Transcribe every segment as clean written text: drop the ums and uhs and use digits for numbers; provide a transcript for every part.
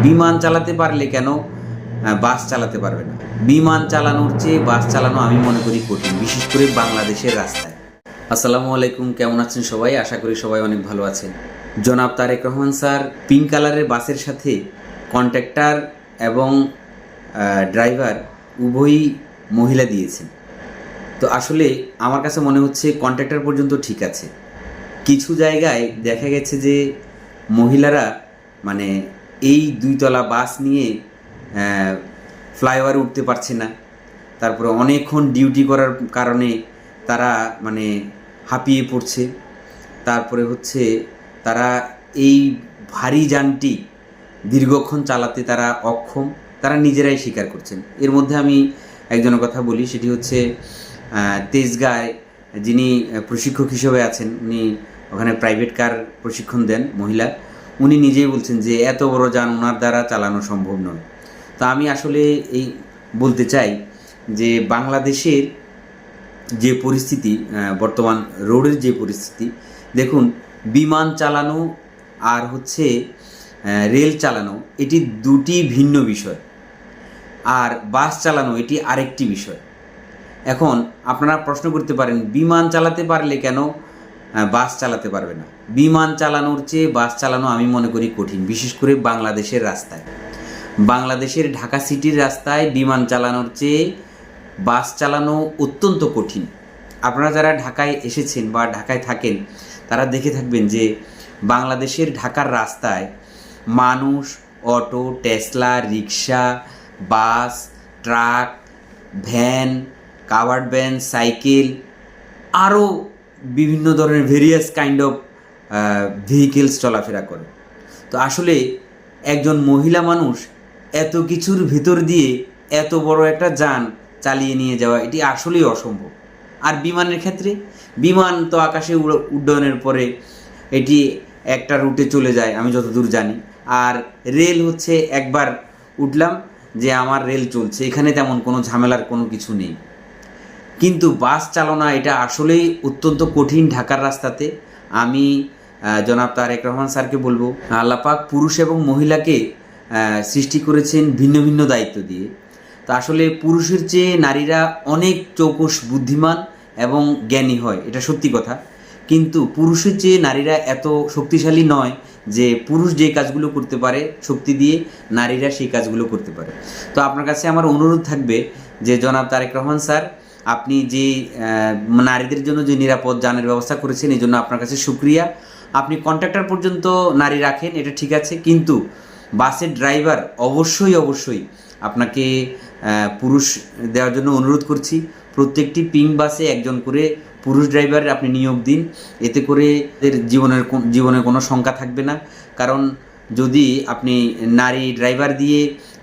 বিমান চালাতে পারলে কেন বাস চালাতে পারবে না? বিমান চালানোর চেয়ে বাস চালানো আমি মনে করি কঠিন, বিশেষ করে বাংলাদেশের রাস্তায়। আসসালামু আলাইকুম, কেমন আছেন সবাই? আশা করি সবাই অনেক ভালো আছেন। জনাব তারেক রহমান স্যার পিঙ্ক কালারের বাসের সাথে কন্ট্রাক্টর এবং ড্রাইভার উভয়ই মহিলা দিয়েছেন। তো আসলে আমার কাছে মনে হচ্ছে কন্ট্রাক্টর পর্যন্ত ঠিক আছে, কিছু জায়গায় দেখা গেছে যে মহিলারা মানে এই দুইতলা বাস নিয়ে ফ্লাইওভারে উঠতে পারছে না, তারপরে অনেকক্ষণ ডিউটি করার কারণে তারা মানে হাঁপিয়ে পড়ছে, তারপরে হচ্ছে তারা এই ভারী যানটি দীর্ঘক্ষণ চালাতে তারা অক্ষম, তারা নিজেরাই স্বীকার করছেন। এর মধ্যে আমি একজনের কথা বলি, সেটি হচ্ছে তেজগাঁয় যিনি প্রশিক্ষক হিসেবে আছেন, উনি ওখানে প্রাইভেট কার প্রশিক্ষণ দেন, মহিলা। উনি নিজেই বলছেন যে এত বড় যান ওনার দ্বারা চালানো সম্ভব নয়। তো আমি আসলে এই বলতে চাই যে বাংলাদেশের যে পরিস্থিতি, বর্তমান রোডের যে পরিস্থিতি, দেখুন, বিমান চালানো আর হচ্ছে রেল চালানো এটি দুটি ভিন্ন বিষয়, আর বাস চালানো এটি আরেকটি বিষয়। এখন আপনারা প্রশ্ন করতে পারেন, বিমান চালাতে পারলে কেন বাস চালাতে পারবে না? বিমান চালানোর চেয়ে বাস চালানো আমি মনে করি কঠিন, বিশেষ করে বাংলাদেশের রাস্তায়। বাংলাদেশের ঢাকা সিটির রাস্তায় বিমান চালানোর চেয়ে বাস চালানো অত্যন্ত কঠিন। আপনারা যারা ঢাকায় এসেছেন বা ঢাকায় থাকেন তারা দেখে থাকবেন যে বাংলাদেশের ঢাকার রাস্তায় মানুষ, অটো, টেসলা, রিক্সা, bus, truck, van, covered van, cycle, আরও বিভিন্ন ধরনের ভেরিয়াস কাইন্ড অফ ভেহিকেলস চলাফেরা করে। তো আসলে একজন মহিলা মানুষ এত কিছুর ভিতর দিয়ে এত বড় একটা যান চালিয়ে নিয়ে যাওয়া এটি আসলেই অসম্ভব। আর বিমানের ক্ষেত্রে, বিমান তো আকাশে উড্ডয়নের পরে এটি একটা রুটে চলে যায় আমি যতদূর জানি। আর রেল হচ্ছে একবার উঠলাম যে আমার রেল চলছে, এখানে তেমন কোনো ঝামেলার কোনো কিছু নেই। কিন্তু বাস চালনা এটা আসলেই অত্যন্ত কঠিন ঢাকার রাস্তাতে। আমি জনাব তারেক রহমান স্যারকে বলবো, আল্লাহ পাক পুরুষ এবং মহিলাকে সৃষ্টি করেছেন ভিন্ন ভিন্ন দায়িত্ব দিয়ে। তো আসলে পুরুষের চেয়ে নারীরা অনেক চৌকস, বুদ্ধিমান এবং জ্ঞানী হয়, এটা সত্যি কথা। কিন্তু পুরুষের চেয়ে নারীরা এত শক্তিশালী নয় যে পুরুষ যে কাজগুলো করতে পারে শক্তি দিয়ে, নারীরা সেই কাজগুলো করতে পারে। তো আপনার কাছে আমার অনুরোধ থাকবে যে জনাব তারেক রহমান স্যার, আপনি যে নারীদের জন্য যে নিরাপদ যানের ব্যবস্থা করেছেন এই জন্য আপনার কাছে শুকরিয়া। আপনি কন্ট্রাক্টর পর্যন্ত নারী রাখেন, এটা ঠিক আছে, কিন্তু বাসের ড্রাইভার অবশ্যই অবশ্যই আপনাকে পুরুষ দেওয়ার জন্য অনুরোধ করছি। প্রত্যেকটি পিঙ্ক বাসে একজন করে পুরুষ ড্রাইভার আপনি নিয়োগ দিন, এতে করে এদের জীবনের কোনো শঙ্কা থাকবে না। কারণ যদি আপনি নারী ড্রাইভার দিয়ে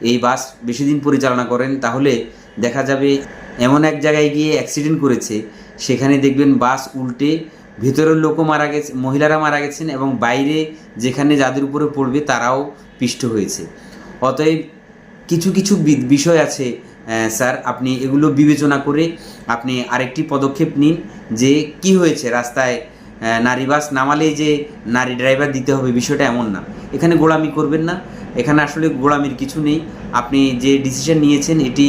এই বাস বেশি দিন পরিচালনা করেন তাহলে দেখা যাবে এমন এক জায়গায় গিয়ে অ্যাক্সিডেন্ট করেছে, সেখানে দেখবেন বাস উল্টে ভেতরের লোকও মারা গেছে, মহিলারা মারা গেছেন, এবং বাইরে যেখানে যাদের উপরে পড়বে তারাও পিষ্ট হয়েছে। অতএব কিছু কিছু বিষয় আছে স্যার, আপনি এগুলো বিবেচনা করে আপনি আরেকটি পদক্ষেপ নিন। যে কি হয়েছে, রাস্তায় নারী বাস নামালেই যে নারী ড্রাইভার দিতে হবে বিষয়টা এমন না। এখানে গোলামি করবেন না, এখানে আসলে গোলামির কিছু নেই। আপনি যে ডিসিশন নিয়েছেন এটি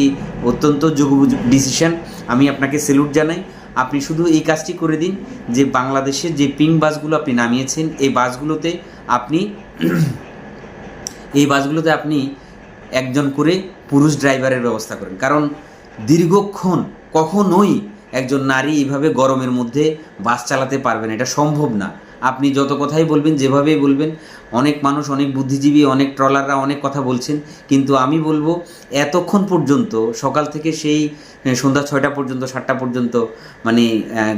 অত্যন্ত যুগোপযোগী ডিসিশন, আমি আপনাকে স্যালুট জানাই। আপনি শুধু এই কাজটি করে দিন যে বাংলাদেশের যে পিঙ্ক বাসগুলো আপনি নামিয়েছেন এই বাসগুলোতে আপনি একজন করে পুরুষ ড্রাইভারের ব্যবস্থা করেন। কারণ দীর্ঘক্ষণ কখনোই একজন নারী এইভাবে গরমের মধ্যে বাস চালাতে পারবেন, এটা সম্ভব না। আপনি যত কথাই বলবেন, যেভাবেই বলবেন, অনেক মানুষ, অনেক বুদ্ধিজীবী, অনেক ট্রলাররা অনেক কথা বলছেন, কিন্তু আমি বলবো এতক্ষণ পর্যন্ত, সকাল থেকে সেই সন্ধ্যা 6টা পর্যন্ত, 7টা পর্যন্ত মানে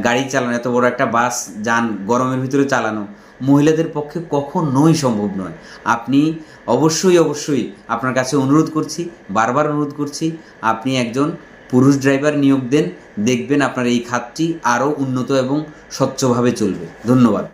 গাড়ি চালানো, এত বড় একটা বাস যান গরমের ভিতরে চালানো মহিলাদের পক্ষে কখনোই সম্ভব নয়। আপনি অবশ্যই আপনার কাছে অনুরোধ করছি, বারবার অনুরোধ করছি, আপনি একজন পুরুষ ড্রাইভার নিয়োগ দেন, দেখবেন আপনার এই খাতটি আরও উন্নত এবং স্বচ্ছভাবে চলবে। ধন্যবাদ।